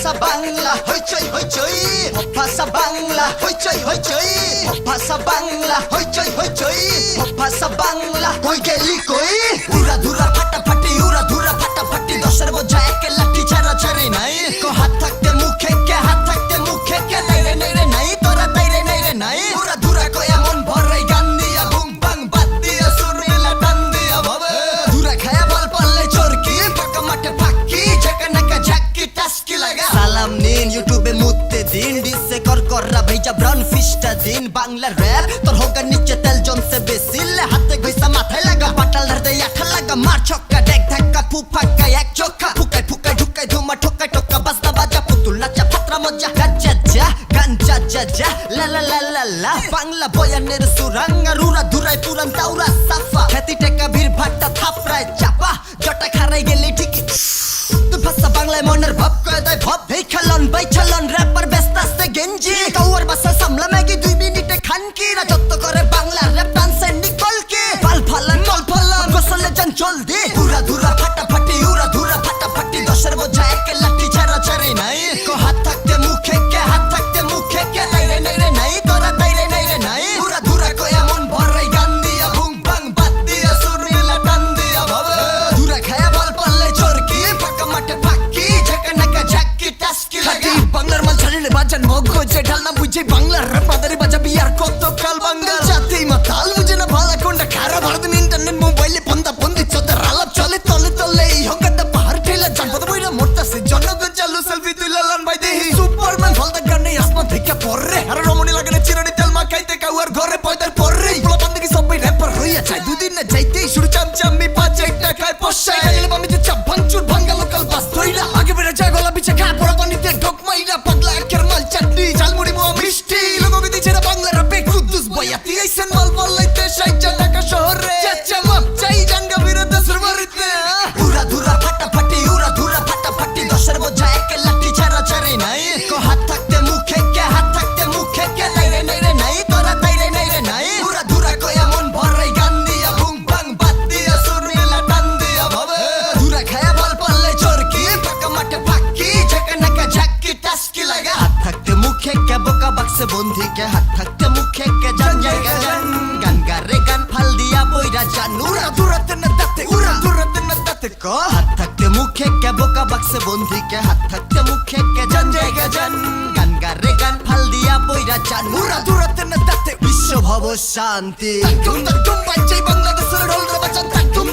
ভাষা বাংলা হইচই হইচই ভাষা বাংলা হইচই হইচই ভাষা বাংলা হইচই হইচই ভাষা বাংলা কই গেলি কই উড়া ধুরা ফাটাফাটি উড়া ধুরা ফাটাফাটি দশের বোঝা একে লাঠি ছাড়া ছাড়ি নাই কো হাত থাকতে মুখে কে হাত থাকতে মুখে কে নাই রে নাই তোরা তাই রে নাই উড়া ধুরা কই এমন ভরাই গান দিয়া বুম বাং বাদ দিয়া সুর মিলা টান দিয়া ভাবে ধুরা খায়া বল পারলে চরকি ফাঁকা মাঠে ফাঁকি ঝাঁকা ঝাঁকি টাস্কি লাগা সালাম নিন ইউটিউবে মুতে দিন ডিসে কররা ভেজা ব্রাউন ফিশটা দিন বাংলা র‍্যাপ তোর হোগা নিচে তেল জমছে বেশি হাতে ঘইসা মাথায় লাগা পাটাল ধরতে আঠা লাগা মার ছক্কা ডেক ধাক্কা ফুফাক্কা এক চোখা ফুকাই ফুকাই ঢুকাই ধুমা ঠোকাই টোকা বাজনা বাজা পুতুল নাচা পাত্রা মজা গাজা যা গাঞ্জা যা যা লা লা লা লা লা বাংলা বয়ানের সুরাঙ্গা রুরা ধুরাই পুরান তাওরা সাফা খ্যাতি টেকা ভিড় ভাট্টা থাপড়ায় চাপা জটা খারাই গেলি ঠিকই তুই ভাষা বাংলায় মনের ভাব কয়ে দেয় ভাব এই খেলন বাই চলন র্যাপার ব্যস্ত আছে গেঞ্জি কাউয়ার বাসা সামলা ম্যাগি 2 মিনিটে খানকি রাজত্ব করে বাংলা র্যাপ ডান্সে নিকলকে পাল ফালান নল ফালান গোসলে যান চল দে উড়া ধুরা ফাটাফাটি উড়া ধুরা ফাটাফাটি দশের বোঝা একে লাঠি ছাড়া ছাড়ি নাই কো হাত থাকতে মুখে কে হাত থাকতে মুখে কে নাই রে নাই তোরা তাই রে নাই উড়া ধুরা কই এমন ভরাই গান দিয়া বুম বাং বাদ দিয়া সুর মিলা টান দিয়া ভাবে ধুরা খায়া বল পারলে চরকি ফাঁকা মাঠে ফাঁকি ঝাঁকা ঝাঁকি টাস্কি লাগা বাংলার মাল ছাড়িলে বাজান মগজে ঢাল না বুঝে বাংলার র‍্যাপ মাদারি বাজাবি আর কত কাল বাঙ্গাল জাতি মাতাল বুঝে না ভালা কোনটা খারাপ ভারতের ইন্টারনেট মোবাইলে বন্ধা বন্দি চোদার আলাপ চলে তলে তলে এই হকাটা পাহাড় ঠেলা জানপদ বইরা মরতাছে জনগণ চালু সেলফি তুলে লান ভাই দেহি সুপারম্যান ফলদা গানে আসমান থেকে পড়রে আর রমণী লাগানে চিরনি তেল মাখাইতে কাউয়ার ঘরে পয়দার পড়রে পোলা বান্দিকে সবাই র‍্যাপার হইয়া যায় দুদিন না যাইতেই শুরু চামচামি পাঁচ একটা খায় পশায় গেলে আমি যে চাপ ভাঙচুর ভাঙ্গা লোকাল বাস ধইরা আগে বেড়ে যায় গলা বিছে খা পড়া পানিতে ঢোক মাইরা পাগলা একের মাল চাটনি ঝালমুড়ি মোয়া মিষ্টি লোকবিদি ছেড়ে বাংলা রাপে কুদ্দুস বয়াতি আইসেন মাল বললাইতে সাইজা ঢাকা শহরে চাচা মাপ চাই জাঙ্গা বিরোধে সুরমারিতে উড়া ধুরা ফাটাফাটি উড়া ধুরা ফাটাফাটি দশের বোঝা একে লাঠি ছাড়া ছাড়ি নাই কো হাত থাকতে মুখে কে হাত থাকতে মুখে কে নাই রে নাই তোরা তাই রে নাই উড়া ধুরা কই এমন ভরাই গান দিয়া বুম বাং বাদ দিয়া সুর মিলা টান দিয়া ভাবে ধুরা খায়া বল পারলে চরকি ফাঁকা মাঠে ফাঁকি ঝাঁকা ঝাঁকি টাস্কি লাগা হাত থাকতে মুখে কে বোকা বাক্সে বন্ধি কে হাত থাকতে মুখে কে জান জায়গা জান গান গারে গান ফাল দিয়া বইরা জান উড়া ধুরাতে না দাতে উড়া ধুরাতে না দাতে কো হাত থাকতে মুখে কে বোকা বাক্সে বন্ধি কে হাত থাকতে মুখে কে জান জায়গা জান গান গারে গান ফাল দিয়া বইরা জান উড়া ধুরাতে না দাতে বিশ্ব ভব শান্তি ধুম ধুম বাজে বাংলাদেশের ঢোল রে বাজান ধুম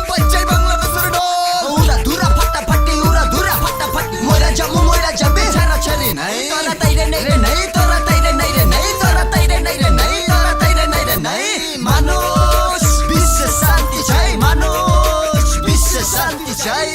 বাজে বাংলাদেশের ঢোল উড়া ধুরা ফাটাফাটি উড়া ধুরা ফাটাফাটি মরা যাবে ছাড়া ছাড়ি নাই তোরা তাই রে নাই তোরা তাই রে নাই তোরা তাই রে নাই তোরা তাই রে নাই মানুষ বিশ্বে শান্তি চাই মানুষ বিশ্বে শান্তি চাই।